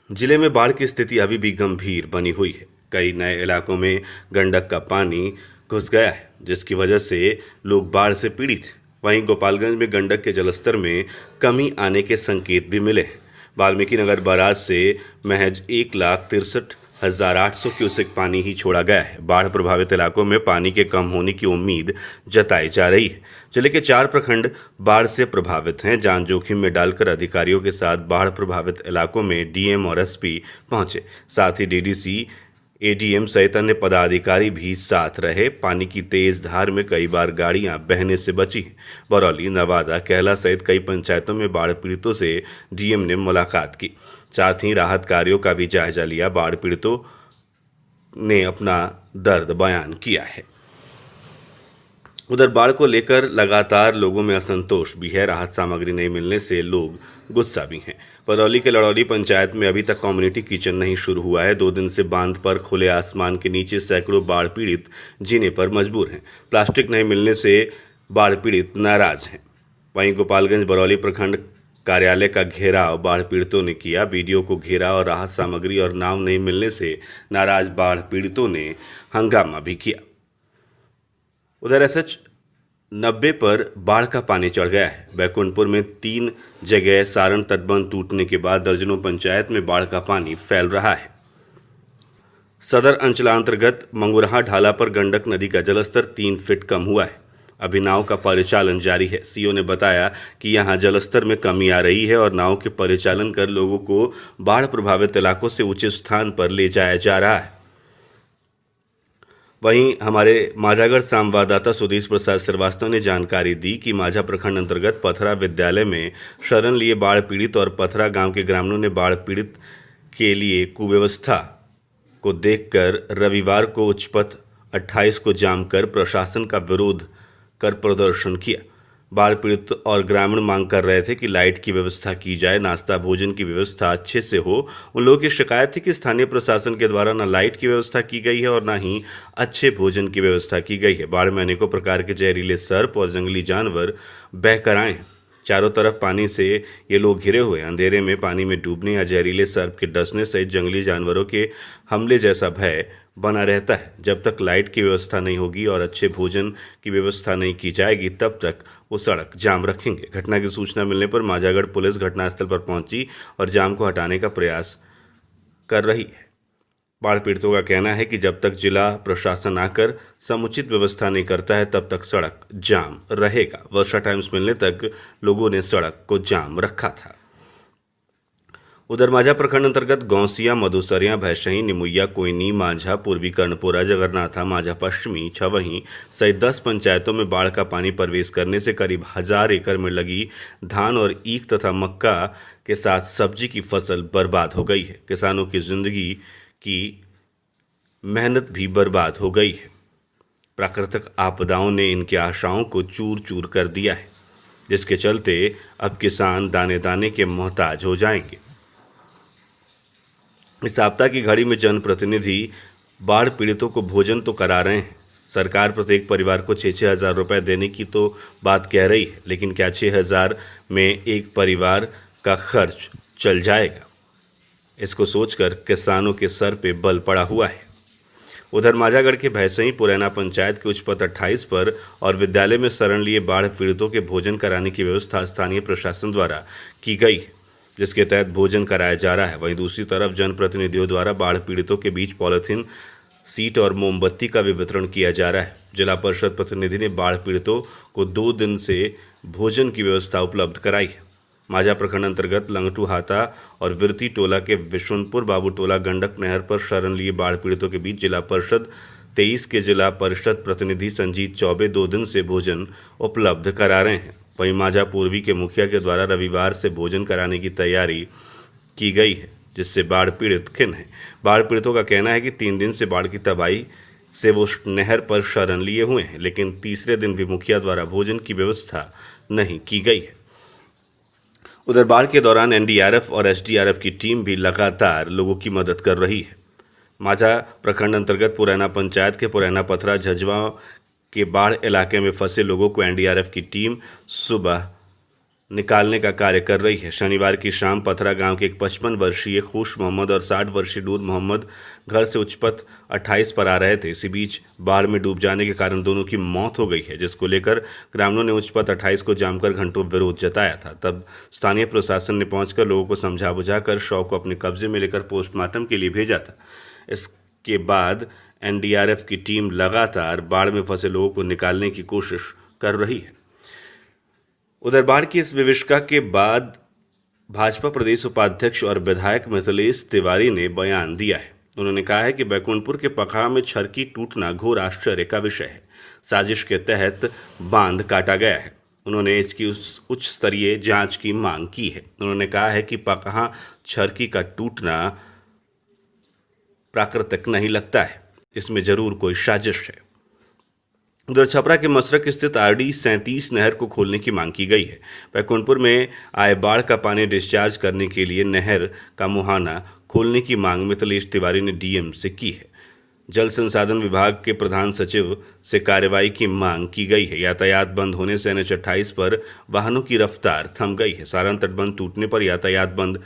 जिले में बाढ़ की स्थिति अभी भी गंभीर बनी हुई है। कई नए इलाकों में गंडक का पानी घुस गया है, जिसकी वजह से लोग बाढ़ से पीड़ित हैं। वहीं गोपालगंज में गंडक के जलस्तर में कमी आने के संकेत भी मिले हैं। वाल्मीकि नगर बैराज से महज 1,63,800 क्यूसेक पानी ही छोड़ा गया है। बाढ़ प्रभावित इलाकों में पानी के कम होने की उम्मीद जताई जा रही है। जिले के 4 प्रखंड बाढ़ से प्रभावित हैं। जान जोखिम में डालकर अधिकारियों के साथ बाढ़ प्रभावित इलाकों में डीएम और एसपी पहुंचे। साथ ही डीडीसी, एडीएम सहित अन्य पदाधिकारी भी साथ रहे। पानी की तेज धार में कई बार गाड़ियां बहने से बची हैं। बरौली, नवादा, कहला सहित कई पंचायतों में बाढ़ पीड़ितों से डीएम ने मुलाकात की। साथ ही राहत कार्यों का भी जायजा लिया। बाढ़ पीड़ितों ने अपना दर्द बयान किया है। उधर बाढ़ को लेकर लगातार लोगों में असंतोष भी है। राहत सामग्री नहीं मिलने से लोग गुस्सा भी हैं। बरौली के लड़ौली पंचायत में अभी तक कम्युनिटी किचन नहीं शुरू हुआ है। 2 दिन से बांध पर खुले आसमान के नीचे सैकड़ों बाढ़ पीड़ित जीने पर मजबूर हैं। प्लास्टिक नहीं मिलने से बाढ़ पीड़ित नाराज हैं। वहीं गोपालगंज बरौली प्रखंड कार्यालय का घेराव बाढ़ पीड़ितों ने किया। वीडियो को घेरा और राहत सामग्री और नाव नहीं मिलने से नाराज बाढ़ पीड़ितों ने हंगामा भी किया। उधर एसएच 90 पर बाढ़ का पानी चढ़ गया है। बैकुंठपुर में 3 जगह सारण तटबंध टूटने के बाद दर्जनों पंचायत में बाढ़ का पानी फैल रहा है। सदर अंचलांतर्गत मंगुरहा ढाला पर गंडक नदी का जलस्तर 3 फीट कम हुआ है। अभी नाव का परिचालन जारी है। सीओ ने बताया कि यहां जलस्तर में कमी आ रही है और नाव के परिचालन कर लोगों को बाढ़ प्रभावित इलाकों से ऊंचे स्थान पर ले जाया जा रहा है। वहीं हमारे माझागढ़ संवाददाता सुदेश प्रसाद श्रीवास्तव ने जानकारी दी कि माझा प्रखंड अंतर्गत पथरा विद्यालय में शरण लिए बाढ़ पीड़ित और पथरा गांव के ग्रामीणों ने बाढ़ पीड़ित के लिए कुव्यवस्था को देखकर रविवार को उच्च पथ 28 को जाम कर प्रशासन का विरोध कर प्रदर्शन किया। बाढ़ पीड़ित और ग्रामीण मांग कर रहे थे कि लाइट की व्यवस्था की जाए, नाश्ता भोजन की व्यवस्था अच्छे से हो। उन लोगों की शिकायत थी कि स्थानीय प्रशासन के द्वारा न लाइट की व्यवस्था की गई है और न ही अच्छे भोजन की व्यवस्था की गई है। बाढ़ में अनेकों प्रकार के जहरीले सर्प और जंगली जानवर बहकर आए हैं। चारों तरफ पानी से ये लोग घिरे हुए। अंधेरे में पानी में डूबने या जहरीले सर्प के डसने सहित जंगली जानवरों के हमले जैसा भय बना रहता है। जब तक लाइट की व्यवस्था नहीं होगी और अच्छे भोजन की व्यवस्था नहीं की जाएगी, तब तक वो सड़क जाम रखेंगे। घटना की सूचना मिलने पर माझागढ़ पुलिस घटनास्थल पर पहुंची और जाम को हटाने का प्रयास कर रही है। बाढ़ पीड़ितों का कहना है कि जब तक जिला प्रशासन आकर समुचित व्यवस्था नहीं करता है, तब तक सड़क जाम रहेगा। वर्षा टाइम्स मिलने तक लोगों ने सड़क को जाम रखा था। उधर माझा प्रखंड अंतर्गत गौसिया, मधुसरिया, भैंसही, निमुइया, कोयनी, माझा, पूर्वी कर्णपुरा, जगन्नाथा, माझा पश्चिमी, छवही सहित 10 पंचायतों में बाढ़ का पानी प्रवेश करने से करीब 1000 एकड़ में लगी धान और ईख तथा मक्का के साथ सब्जी की फसल बर्बाद हो गई है। किसानों की जिंदगी की मेहनत भी बर्बाद हो गई है। प्राकृतिक आपदाओं ने इनकी आशाओं को चूर चूर कर दिया है, जिसके चलते अब किसान दाने दाने के मोहताज हो जाएंगे। इस आपदा की घड़ी में जनप्रतिनिधि बाढ़ पीड़ितों को भोजन तो करा रहे हैं। सरकार प्रत्येक परिवार को 6-6 हज़ार रुपये देने की तो बात कह रही है, लेकिन क्या 6 हज़ार में एक परिवार का खर्च चल जाएगा? इसको सोचकर किसानों के सर पे बल पड़ा हुआ है। उधर माझागढ़ के भैंसही पुरैना पंचायत के उच्च पथ 28 पर और विद्यालय में शरण लिए बाढ़ पीड़ितों के भोजन कराने की व्यवस्था स्थानीय प्रशासन द्वारा की गई है, जिसके तहत भोजन कराया जा रहा है। वहीं दूसरी तरफ जनप्रतिनिधियों द्वारा बाढ़ पीड़ितों के बीच पॉलिथीन, सीट और मोमबत्ती का भी वितरण किया जा रहा है। जिला परिषद प्रतिनिधि ने बाढ़ पीड़ितों को 2 दिन से भोजन की व्यवस्था उपलब्ध कराई है। माझा प्रखंड अंतर्गत लंगटू हाता और विरती टोला के विशुनपुर बाबू टोला गंडक नहर पर शरण लिए बाढ़ पीड़ितों के बीच जिला परिषद 23 के जिला परिषद प्रतिनिधि संजीत चौबे 2 दिन से भोजन उपलब्ध करा रहे हैं। वहीं माझा पूर्वी के मुखिया के द्वारा रविवार से भोजन कराने की तैयारी की गई है, जिससे बाढ़ पीड़ित खिन्न है। बाढ़ पीड़ितों का कहना है कि 3 दिन से बाढ़ की तबाही से वो नहर पर शरण लिए हुए हैं, लेकिन तीसरे दिन भी मुखिया द्वारा भोजन की व्यवस्था नहीं की गई है। उधर बाढ़ के दौरान एनडीआरएफ और एसडीआरएफ की टीम भी लगातार लोगों की मदद कर रही है। माझा प्रखंड अंतर्गत पुरैना पंचायत के पुरैना, पथरा, झज्जवा के बाढ़ इलाके में फंसे लोगों को एनडीआरएफ की टीम सुबह निकालने का कार्य कर रही है। शनिवार की शाम पथरा गांव के एक 55 वर्षीय खुश मोहम्मद और 60 वर्षीय नूर मोहम्मद घर से उच्चपथ 28 पर आ रहे थे। इसी बीच बाढ़ में डूब जाने के कारण दोनों की मौत हो गई है, जिसको लेकर ग्रामीणों ने उच्चपथ 28 को जाम कर घंटों विरोध जताया था। तब स्थानीय प्रशासन ने पहुंचकर लोगों को समझा बुझाकर शव को अपने कब्जे में लेकर पोस्टमार्टम के लिए भेजा था। इसके बाद एनडीआरएफ की टीम लगातार बाढ़ में फंसे लोगों को निकालने की कोशिश कर रही है। उधर बाढ़ की इस विभीषिका के बाद भाजपा प्रदेश उपाध्यक्ष और विधायक मिथिलेश तिवारी ने बयान दिया है। उन्होंने कहा है कि बैकुंठपुर के पखा में छरकी टूटना घोर आश्चर्य का विषय है। साजिश के तहत बांध काटा गया है। उन्होंने इसकी उच्च स्तरीय जांच की मांग की है। उन्होंने कहा है कि पखा छरकी का टूटना प्राकृतिक नहीं लगता है, इसमें जरूर कोई साजिश है। उधर छपरा के मसरक स्थित आरडी 37 नहर को खोलने की मांग की गई है। बैकुंठपुर में आए बाढ़ का पानी डिस्चार्ज करने के लिए नहर का मुहाना खोलने की मांग मिथिलेश तिवारी ने डीएम से की है। जल संसाधन विभाग के प्रधान सचिव से कार्रवाई की मांग की गई है। यातायात बंद होने से NH 28 पर वाहनों की रफ्तार थम गई है। सारण तटबंध टूटने पर यातायात बंद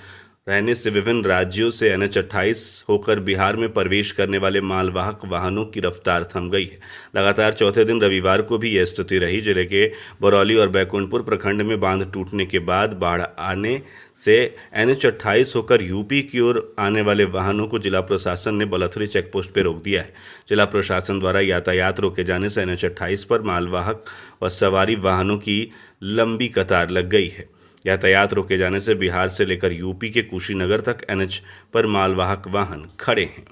रहने से विभिन्न राज्यों से NH 28 होकर बिहार में प्रवेश करने वाले मालवाहक वाहनों की रफ्तार थम गई है। लगातार चौथे दिन रविवार को भी यह स्थिति रही। जिले के बरौली और बैकुंठपुर प्रखंड में बांध टूटने के बाद बाढ़ आने से NH 28 होकर यूपी की ओर आने वाले वाहनों को जिला प्रशासन ने बलथरी चेकपोस्ट पर रोक दिया है। जिला प्रशासन द्वारा यातायात रोके जाने से NH 28 पर मालवाहक और सवारी वाहनों की लंबी कतार लग गई है। यातायात रोके जाने से बिहार से लेकर यूपी के कुशीनगर तक NH पर मालवाहक वाहन खड़े हैं।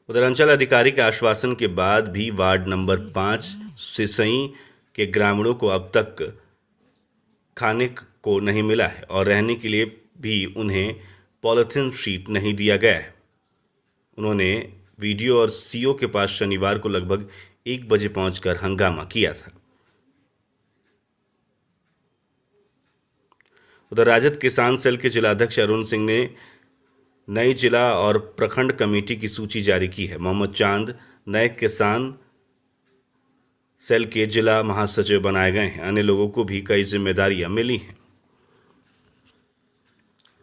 उधर अंचल अधिकारी के आश्वासन के बाद भी वार्ड नंबर 5 सिसई के ग्रामीणों को अब तक खाने को नहीं मिला है और रहने के लिए भी उन्हें पॉलिथीन शीट नहीं दिया गया है। उन्होंने वीडियो और सीओ के पास शनिवार को लगभग 1 बजे पहुंचकर हंगामा किया था। उधर राजद किसान सेल के जिलाध्यक्ष अरुण सिंह ने नई जिला और प्रखंड कमेटी की सूची जारी की है। मोहम्मद चांद नए किसान सेल के जिला महासचिव बनाए गए हैं। अन्य लोगों को भी कई जिम्मेदारियां मिली हैं।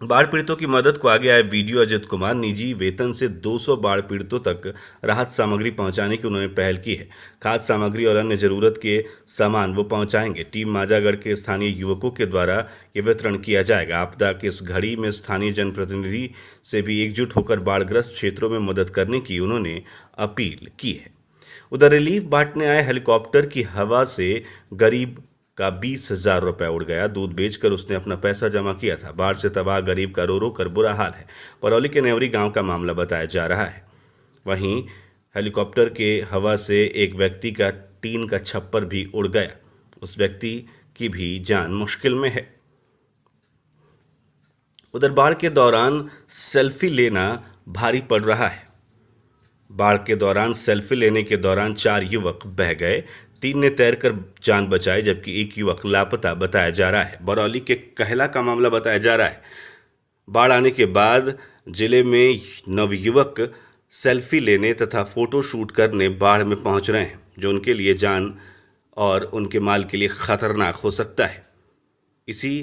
बाढ़ पीड़ितों की मदद को आगे आए वीडियो अजित कुमार निजी वेतन से 200 बाढ़ पीड़ितों तक राहत सामग्री पहुंचाने की उन्होंने पहल की है। खाद्य सामग्री और अन्य जरूरत के सामान वो पहुंचाएंगे। टीम माजागढ़ के स्थानीय युवकों के द्वारा ये वितरण किया जाएगा। आपदा की इस घड़ी में स्थानीय जनप्रतिनिधि से भी एकजुट होकर बाढ़ग्रस्त क्षेत्रों में मदद करने की उन्होंने अपील की है। उधर रिलीफ बांटने आए हेलीकॉप्टर की हवा से गरीब का 20,000 रुपये उड़ गया। दूध बेचकर उसने अपना पैसा जमा किया था। बाढ़ से तबाह गरीब का रो रो कर बुरा हाल है। परौली के नेवरी गांव का मामला बताया जा रहा है। वहीं हेलीकॉप्टर के हवा से एक व्यक्ति का टीन का छप्पर भी उड़ गया। उस व्यक्ति की भी जान मुश्किल में है। उधर बाढ़ के दौरान सेल्फी लेना भारी पड़ रहा है। बाढ़ के दौरान सेल्फी लेने के दौरान 4 युवक बह गए। 3 ने तैरकर जान बचाई, जबकि 1 युवक लापता बताया जा रहा है। बरौली के कहला का मामला बताया जा रहा है। बाढ़ आने के बाद जिले में नवयुवक सेल्फी लेने तथा फोटो शूट करने बाढ़ में पहुंच रहे हैं, जो उनके लिए जान और उनके माल के लिए खतरनाक हो सकता है। इसी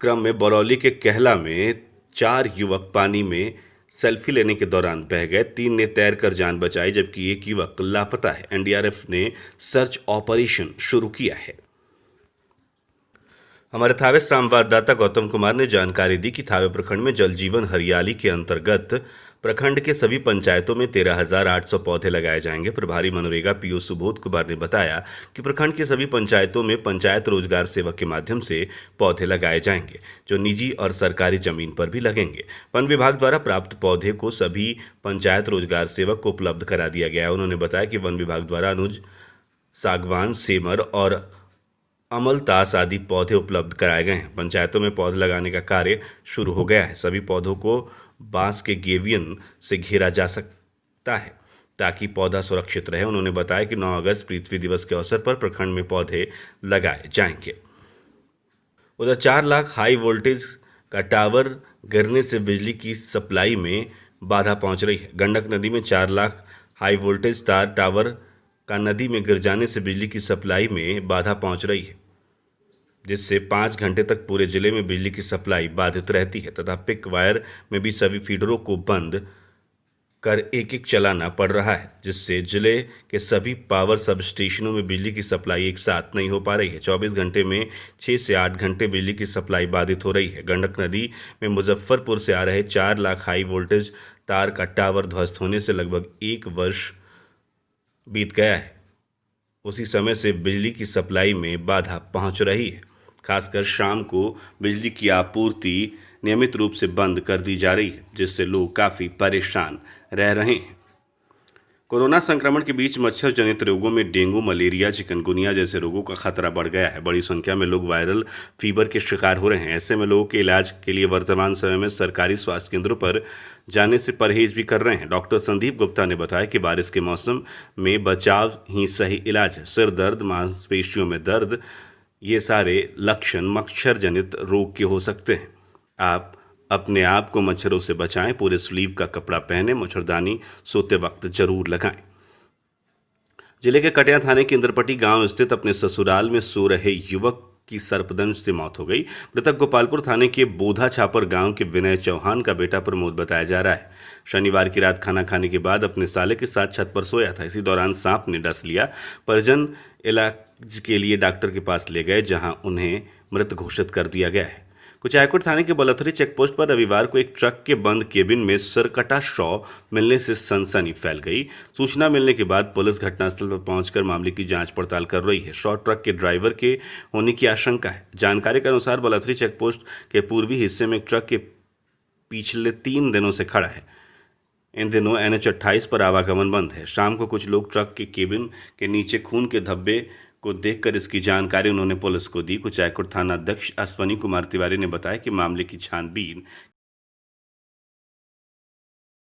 क्रम में बरौली के कहला में 4 युवक पानी में सेल्फी लेने के दौरान बह गए। 3 ने तैरकर जान बचाई, जबकि 1 युवक लापता है। एनडीआरएफ ने सर्च ऑपरेशन शुरू किया है। हमारे थावे संवाददाता गौतम कुमार ने जानकारी दी कि थावे प्रखंड में जल जीवन हरियाली के अंतर्गत प्रखंड के सभी पंचायतों में 13,800 पौधे लगाए जाएंगे। प्रभारी मनरेगा पीओ सुबोध कुमार ने बताया कि प्रखंड की सभी पंचायतों में पंचायत रोजगार सेवक के माध्यम से पौधे लगाए जाएंगे, जो निजी और सरकारी जमीन पर भी लगेंगे। वन विभाग द्वारा प्राप्त पौधे को सभी पंचायत रोजगार सेवक को उपलब्ध करा दिया गया है। उन्होंने बताया कि वन विभाग द्वारा अनुज, सागवान, सेमर और अमलतास आदि पौधे उपलब्ध कराए गए हैं। पंचायतों में पौधे लगाने का कार्य शुरू हो गया है। सभी पौधों को बांस के गेवियन से घेरा जा सकता है ताकि पौधा सुरक्षित रहे। उन्होंने बताया कि 9 अगस्त पृथ्वी दिवस के अवसर पर प्रखंड में पौधे लगाए जाएंगे। उधर 4 लाख हाई वोल्टेज का टावर गिरने से बिजली की सप्लाई में बाधा पहुंच रही है। गंडक नदी में 4 लाख हाई वोल्टेज तार टावर का नदी में गिर जाने से बिजली की सप्लाई में बाधा पहुंच रही है। जिससे 5 घंटे तक पूरे जिले में बिजली की सप्लाई बाधित रहती है तथा पिक वायर में भी सभी फीडरों को बंद कर एक एक चलाना पड़ रहा है, जिससे जिले के सभी पावर सब स्टेशनों में बिजली की सप्लाई एक साथ नहीं हो पा रही है। 24 घंटे में 6 से 8 घंटे बिजली की सप्लाई बाधित हो रही है। गंडक नदी में मुजफ्फरपुर से आ रहे 4 लाख हाई वोल्टेज तार का टावर ध्वस्त होने से लगभग 1 वर्ष बीत गया है। उसी समय से बिजली की सप्लाई में बाधा पहुंच रही है। खासकर शाम को बिजली की आपूर्ति नियमित रूप से बंद कर दी जा रही है, जिससे लोग काफ़ी परेशान रह रहे हैं। कोरोना संक्रमण के बीच मच्छर जनित रोगों में डेंगू, मलेरिया, चिकनगुनिया जैसे रोगों का खतरा बढ़ गया है। बड़ी संख्या में लोग वायरल फीवर के शिकार हो रहे हैं। ऐसे में लोगों के इलाज के लिए वर्तमान समय में सरकारी स्वास्थ्य केंद्रों पर जाने से परहेज भी कर रहे हैं। डॉक्टर संदीप गुप्ता ने बताया कि बारिश के मौसम में बचाव ही सही इलाज है। सिर दर्द, मांसपेशियों में दर्द, ये सारे लक्षण मच्छर जनित रोग के हो सकते हैं। आप अपने आप को मच्छरों से बचाएं। पूरे स्लीव का कपड़ा पहने, मच्छरदानी सोते वक्त जरूर लगाएं। जिले के कटिया थाने के इंद्रपट्टी गांव स्थित अपने ससुराल में सो रहे युवक की सर्पदंश से मौत हो गई। मृतक गोपालपुर थाने के बोधा छापर गांव के विनय चौहान का बेटा प्रमोद बताया जा रहा है। शनिवार की रात खाना खाने के बाद अपने साले के साथ छत पर सोया था। इसी दौरान सांप ने डस लिया। परिजन इलाज के लिए डॉक्टर के पास ले गए, जहां उन्हें मृत घोषित कर दिया गया है। कुचायकोट थाने के बलथरी चेकपोस्ट पर रविवार को एक ट्रक के बंद केबिन में सरकटा शव मिलने से सनसनी फैल गई। सूचना मिलने के बाद पुलिस घटनास्थल पर पहुंचकर मामले की जांच पड़ताल कर रही है। शव ट्रक के ड्राइवर के होने की आशंका है। जानकारी के अनुसार बलथरी चेकपोस्ट के पूर्वी हिस्से में एक ट्रक के पिछले 3 दिनों से खड़ा है। इन दिनों NH 28 पर आवागमन बंद है। शाम को कुछ लोग ट्रक के केबिन के नीचे खून के धब्बे को देखकर इसकी जानकारी उन्होंने पुलिस को दी। कुचायकोट थाना अध्यक्ष अश्वनी कुमार तिवारी ने बताया कि मामले की छानबीन